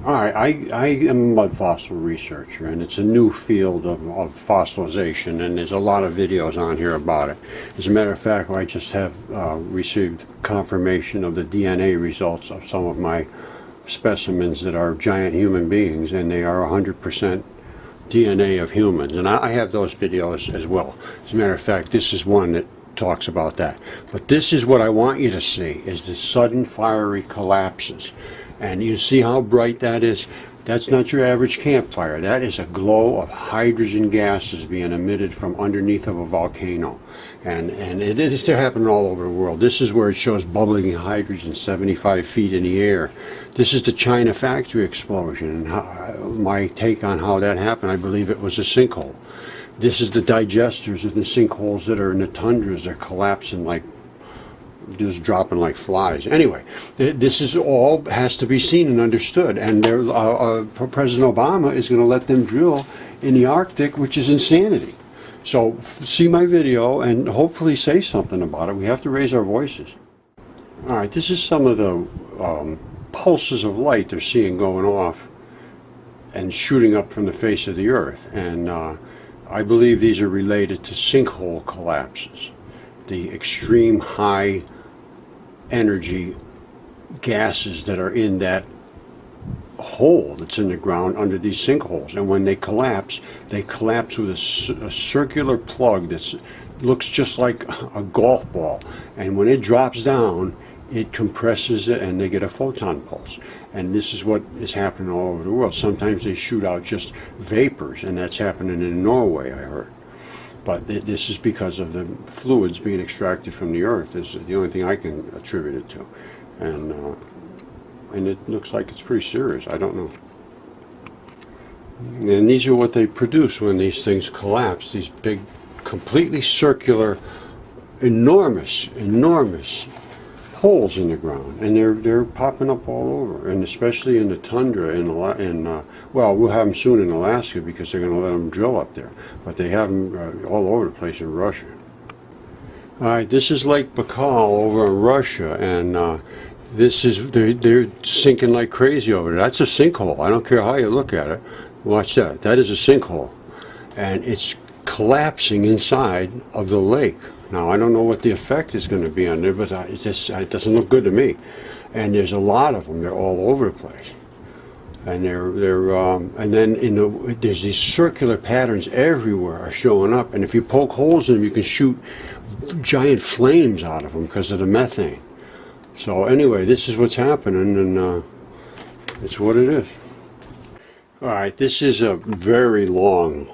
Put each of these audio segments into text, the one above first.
All right, I am a mud fossil researcher, and it's a new field of fossilization, and there's a lot of videos on here about it. As a matter of fact, I just have received confirmation of the DNA results of some of my specimens that are giant human beings, and they are 100% DNA of humans, and I have those videos as well. As a matter of fact, this is one that talks about that. But this is what I want you to see, is the sudden fiery collapses. And you see how bright that is? That's not your average campfire. That is a glow of hydrogen gases being emitted from underneath of a volcano. And it is still happening all over the world. This is where it shows bubbling hydrogen 75 feet in the air. This is the China factory explosion. And my take on how that happened, I believe it was a sinkhole. This is the digesters in the sinkholes that are in the tundras. They're collapsing like, just dropping like flies. Anyway, this is all has to be seen and understood, and President Obama is going to let them drill in the Arctic, which is insanity. So see my video and hopefully say something about it. We have to raise our voices. All right, this is some of the pulses of light they're seeing going off and shooting up from the face of the earth, and I believe these are related to sinkhole collapses, the extreme high energy gases that are in that hole that's in the ground under these sinkholes. And when they collapse with a circular plug that looks just like a golf ball. And when it drops down, it compresses it and they get a photon pulse. And this is what is happening all over the world. Sometimes they shoot out just vapors, and that's happening in Norway, I heard. But this is because of the fluids being extracted from the earth. Is the only thing I can attribute it to. And it looks like it's pretty serious. I don't know. And these are what they produce when these things collapse. These big, completely circular, enormous holes in the ground, and they're popping up all over, and especially in the tundra well, we'll have them soon in Alaska because they're going to let them drill up there, but they have them all over the place in Russia. All right, this is Lake Baikal over in Russia, and they're sinking like crazy over there. That's a sinkhole. I don't care how you look at it. Watch that. That is a sinkhole, and it's collapsing inside of the lake. Now, I don't know what the effect is going to be on there, but it doesn't look good to me. And there's a lot of them. They're all over the place. And and then there's these circular patterns everywhere are showing up. And if you poke holes in them, you can shoot giant flames out of them because of the methane. So anyway, this is what's happening, and it's what it is. All right, this is a very long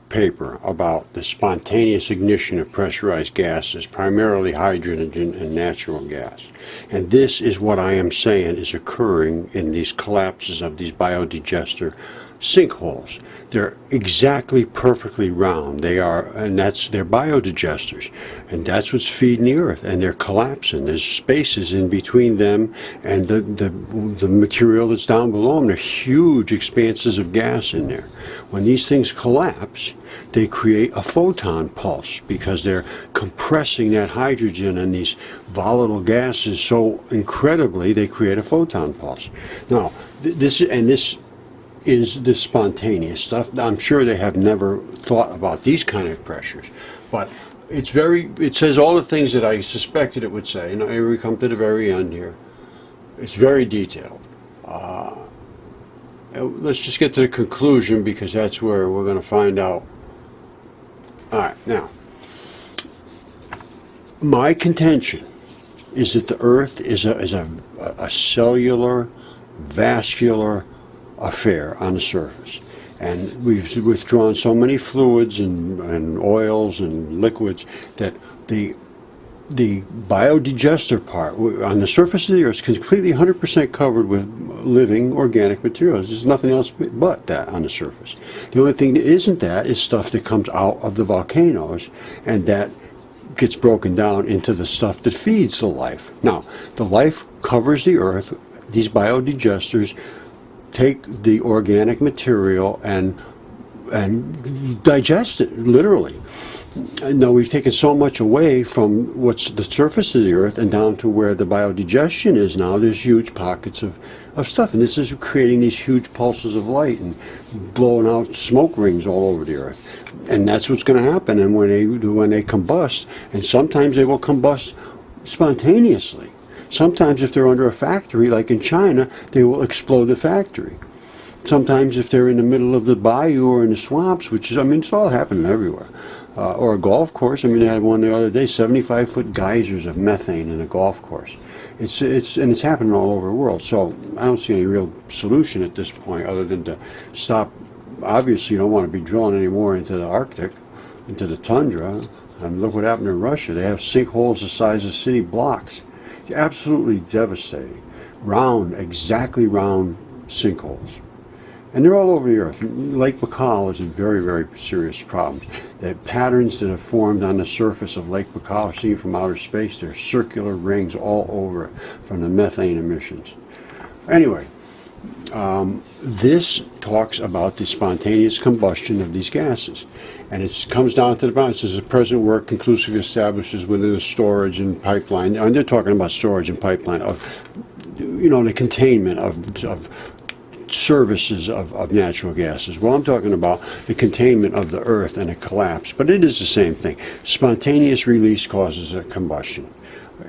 paper about the spontaneous ignition of pressurized gases, primarily hydrogen and natural gas. And this is what I am saying is occurring in these collapses of these biodigester sinkholes. They're exactly perfectly round. They're biodigesters, and that's what's feeding the earth, and they're collapsing. There's spaces in between them and the material that's down below them. There are huge expanses of gas in there. When these things collapse, they create a photon pulse because they're compressing that hydrogen and these volatile gases so incredibly they create a photon pulse. Now, this is the spontaneous stuff. I'm sure they have never thought about these kind of pressures, but it says all the things that I suspected it would say. And here we come to the very end here. It's very detailed. Let's just get to the conclusion because that's where we're going to find out. All right, now, my contention is that the Earth is a cellular, vascular affair on the surface, and we've withdrawn so many fluids and oils and liquids that the biodigester part on the surface of the earth is completely 100% covered with living organic materials. There's nothing else but that on the surface. The only thing that isn't that is stuff that comes out of the volcanoes, and that gets broken down into the stuff that feeds the life. Now, the life covers the earth. These biodigesters take the organic material and digest it, literally. No, we've taken so much away from what's the surface of the Earth and down to where the biodigestion is now. There's huge pockets of stuff, and this is creating these huge pulses of light and blowing out smoke rings all over the Earth. And that's what's going to happen. And when they combust, and sometimes they will combust spontaneously. Sometimes if they're under a factory, like in China, they will explode the factory. Sometimes if they're in the middle of the bayou or in the swamps, which is, I mean, it's all happening everywhere. Or a golf course. I mean, I had one the other day, 75-foot geysers of methane in a golf course. It's happening all over the world. So I don't see any real solution at this point other than to stop. Obviously, you don't want to be drilling anymore into the Arctic, into the tundra. And look what happened in Russia. They have sinkholes the size of city blocks. It's absolutely devastating. Round, exactly round sinkholes. And they're all over the Earth. Lake Baikal is a very, very serious problem. The patterns that have formed on the surface of Lake Baikal, seen from outer space, they're circular rings all over from the methane emissions. Anyway, this talks about the spontaneous combustion of these gases. And it comes down to the balance. It says the present work conclusively establishes within the storage and pipeline, and they're talking about storage and pipeline of, you know, the containment of services of natural gases. Well, I'm talking about the containment of the Earth and a collapse, but it is the same thing. Spontaneous release causes a combustion.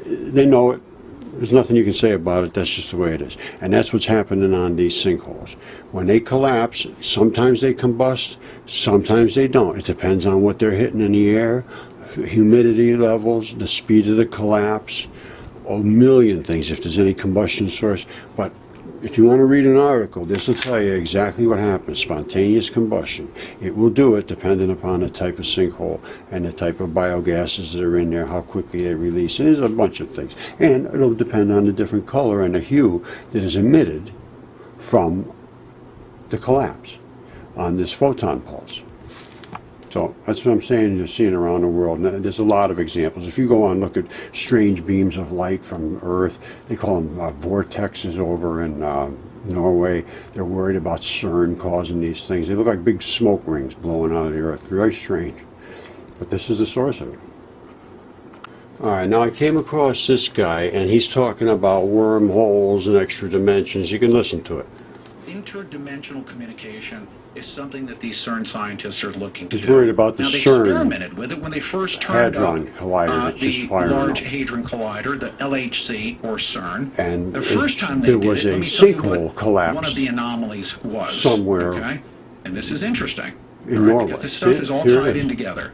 They know it. There's nothing you can say about it. That's just the way it is. And that's what's happening on these sinkholes. When they collapse, sometimes they combust, sometimes they don't. It depends on what they're hitting in the air, humidity levels, the speed of the collapse, a million things if there's any combustion source. But if you want to read an article, this will tell you exactly what happens. Spontaneous combustion. It will do it depending upon the type of sinkhole and the type of biogases that are in there, how quickly they release. And there's a bunch of things. And it'll depend on the different color and the hue that is emitted from the collapse on this photon pulse. So that's what I'm saying, you're seeing around the world. And there's a lot of examples. If you go on and look at strange beams of light from Earth, they call them vortexes over in Norway. They're worried about CERN causing these things. They look like big smoke rings blowing out of the Earth. Very strange. But this is the source of it. All right, now I came across this guy, and he's talking about wormholes and extra dimensions. You can listen to it. Interdimensional communication is something that these CERN scientists are looking to do. He's worried about the now, they CERN experimented with it when they first turned Hadron Collider that's just the firing Large up. Hadron Collider, the LHC or CERN. And the first time they there did was it, a let me tell you sinkhole what collapse one of the anomalies was. somewhere. Okay, and this is interesting. In Norway. Because this stuff is all Here it tied is. in together.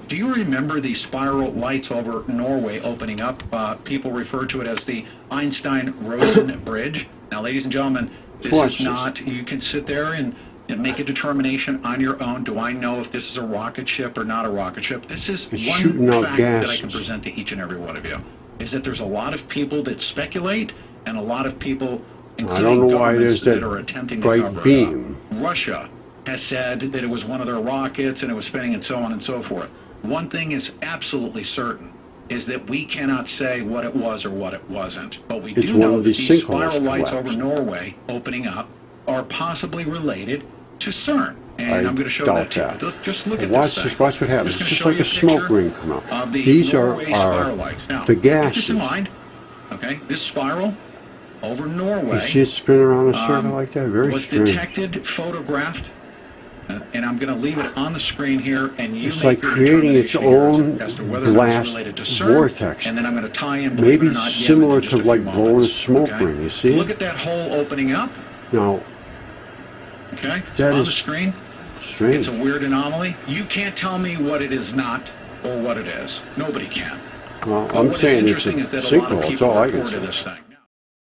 Do you remember the spiral lights over Norway opening up? People refer to it as the Einstein-Rosen Bridge. Now, ladies and gentlemen, this is not, you can sit there and make a determination on your own. Do I know if this is a rocket ship or not a rocket ship? This is one fact that I can present to each and every one of you, is that there's a lot of people that speculate and a lot of people, including governments, that are attempting to cover it up. Russia has said that it was one of their rockets and it was spinning and so on and so forth. One thing is absolutely certain, is that we cannot say what it was or what it wasn't. But we do know that these spiral lights over Norway opening up are possibly related to CERN. And I'm going to show that to you. Just look at this thing. Watch what happens. It's just like a smoke ring come out. These are the gases. Keep this in mind. Okay, this spiral over Norway. You see it spin around a circle like that? Very strange. Was detected, photographed, and I'm going to leave it on the screen here, and you it's make like your creating its own as to whether blast it's related to CERN, vortex. and then I'm going to tie in maybe not similar yet to like blowing a smoke ring. You see? Look at that hole opening up. Now, okay, that on is the screen. Strange. It's a weird anomaly. You can't tell me what it is not or what it is. Nobody can. Well, I'm saying it's a sinkhole. That's all I can say. This thing.